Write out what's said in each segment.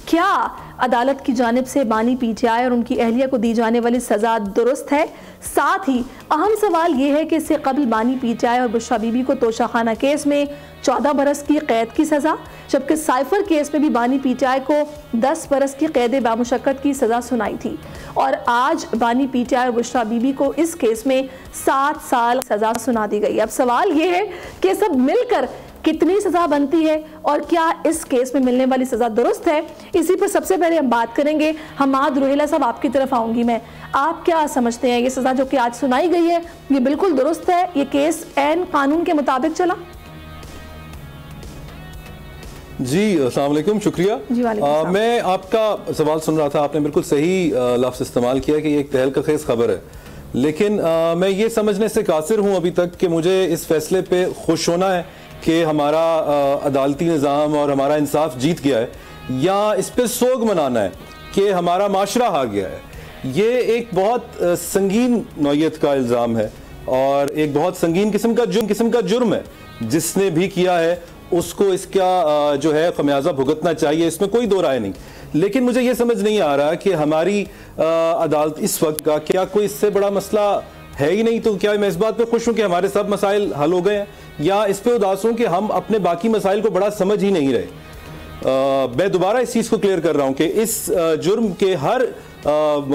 क्या अदालत की जानिब से बानी पीटीआई और उनकी अहलिया को दी जाने वाली सज़ा दुरुस्त है? साथ ही अहम सवाल ये है कि इससे कबल बानी पीटीआई और बुशरा बीबी को तोशाखाना केस में 14 बरस की कैद की सज़ा, जबकि साइफर केस में भी बानी पीटीआई को 10 बरस की कैद बामुशक्कत की सज़ा सुनाई थी और आज बानी पीटीआई और बुशरा बीबी को इस केस में 7 साल सज़ा सुना दी गई। अब सवाल ये है कि सब मिलकर कितनी सज़ा बनती है और क्या इस केस में मिलने वाली सज़ा दुरुस्त है? इसी पर सबसे पहले हम बात करेंगे। हमाद रोहिला साहब, आपकी तरफ आऊँगी मैं। आप क्या समझते हैं, ये सज़ा जो कि आज सुनाई गई है ये बिल्कुल दुरुस्त है? ये केस ऐन कानून के मुताबिक चला? जी अस्सलाम वालेकुम, शुक्रिया। मैं आपका सवाल सुन रहा था, आपने बिल्कुल सही लफ्ज़ इस्तेमाल किया कि ये एक तहलका खेज़ खबर है, लेकिन मैं ये समझने से कासिर हूँ अभी तक कि मुझे इस फैसले पे खुश होना है कि हमारा अदालती निज़ाम और हमारा इंसाफ जीत गया है, या इस पर सोग मनाना है कि हमारा माशरा हार गया है। ये एक बहुत संगीन नौयत का इल्ज़ाम है और एक बहुत संगीन किस्म का जुर्म है। जिसने भी किया है उसको इसका जो है खमियाजा भुगतना चाहिए, इसमें कोई दो राय नहीं। लेकिन मुझे ये समझ नहीं आ रहा कि हमारी अदालत इस वक्त का क्या कोई इससे बड़ा मसला है ही नहीं। तो क्या मैं इस बात पे खुश हूँ कि हमारे सब मसाइल हल हो गए हैं, या इस पे उदास हूँ कि हम अपने बाकी मसाइल को बड़ा समझ ही नहीं रहे। मैं दोबारा इस चीज़ को क्लियर कर रहा हूँ कि इस जुर्म के हर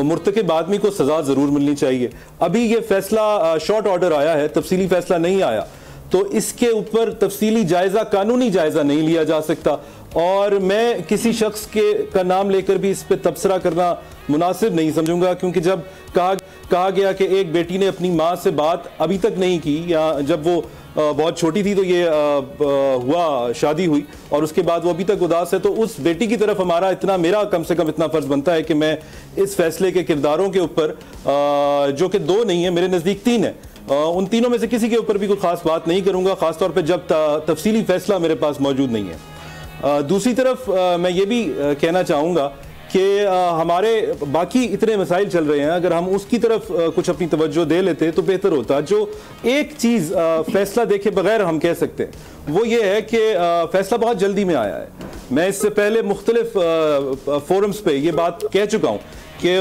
मुर्तकिब आदमी को सज़ा ज़रूर मिलनी चाहिए। अभी ये फैसला शॉर्ट ऑर्डर आया है, तफसीली फैसला नहीं आया, तो इसके ऊपर तफसीली जायज़ा, कानूनी जायज़ा नहीं लिया जा सकता। और मैं किसी शख्स का नाम लेकर भी इस पर तबसरा करना मुनासिब नहीं समझूंगा, क्योंकि जब कहा गया कि एक बेटी ने अपनी माँ से बात अभी तक नहीं की, या जब वो बहुत छोटी थी तो ये हुआ, शादी हुई और उसके बाद वो अभी तक उदास है, तो उस बेटी की तरफ मेरा कम से कम इतना फ़र्ज़ बनता है कि मैं इस फैसले के किरदारों के ऊपर, जो कि 2 नहीं है, मेरे नज़दीक 3 है, उन तीनों में से किसी के ऊपर भी कोई ख़ास बात नहीं करूँगा, ख़ासतौर पर जब तफसीली फ़ैसला मेरे पास मौजूद नहीं है। दूसरी तरफ मैं ये भी कहना चाहूँगा कि हमारे बाकी इतने मसाइल चल रहे हैं, अगर हम उसकी तरफ कुछ अपनी तवज्जो दे लेते तो बेहतर होता। जो एक चीज़ फैसला देखे बगैर हम कह सकते हैं वो ये है कि फैसला बहुत जल्दी में आया है। मैं इससे पहले मुख्तलिफ फोरम्स पे ये बात कह चुका हूँ कि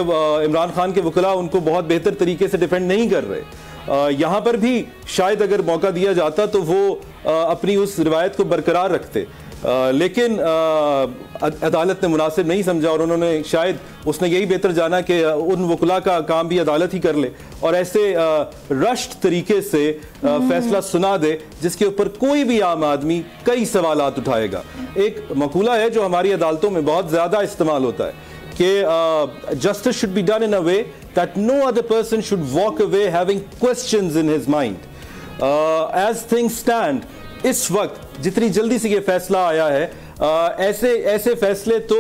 इमरान खान के वकला उनको बहुत बेहतर तरीके से डिफेंड नहीं कर रहे। यहाँ पर भी शायद अगर मौका दिया जाता तो वो अपनी उस रिवायत को बरकरार रखते, लेकिन अदालत ने मुनासिब नहीं समझा और उन्होंने शायद उसने यही बेहतर जाना कि उन वकला का काम भी अदालत ही कर ले और ऐसे रश्त तरीके से फैसला सुना दे जिसके ऊपर कोई भी आम आदमी कई सवालात उठाएगा। एक मकूला है जो हमारी अदालतों में बहुत ज़्यादा इस्तेमाल होता है कि justice should be done in a way that no other person should walk away having questions in his mind. As things stand इस वक्त जितनी जल्दी से ये फैसला आया है, ऐसे फैसले तो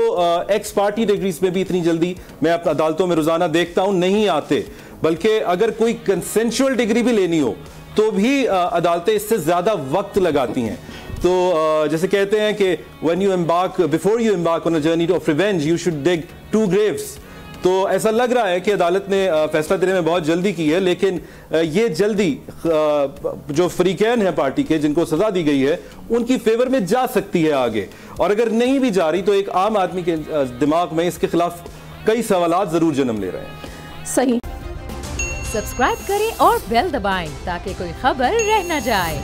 एक्स पार्टी डिग्रीज में भी इतनी जल्दी मैं अपनी अदालतों में रोजाना देखता हूं नहीं आते, बल्कि अगर कोई कंसेंशुअल डिग्री भी लेनी हो तो भी अदालतें इससे ज्यादा वक्त लगाती हैं। तो जैसे कहते हैं कि when you embark, before you embark on a journey of revenge, you should dig 2 graves। तो ऐसा लग रहा है कि अदालत ने फैसला देने में बहुत जल्दी की है, लेकिन ये जल्दी जो फरीकैन है पार्टी के जिनको सजा दी गई है उनकी फेवर में जा सकती है आगे, और अगर नहीं भी जा रही तो एक आम आदमी के दिमाग में इसके खिलाफ कई सवालात जरूर जन्म ले रहे हैं। सही। सब्सक्राइब करें और बेल दबाएं ताकि कोई खबर रह न जाए।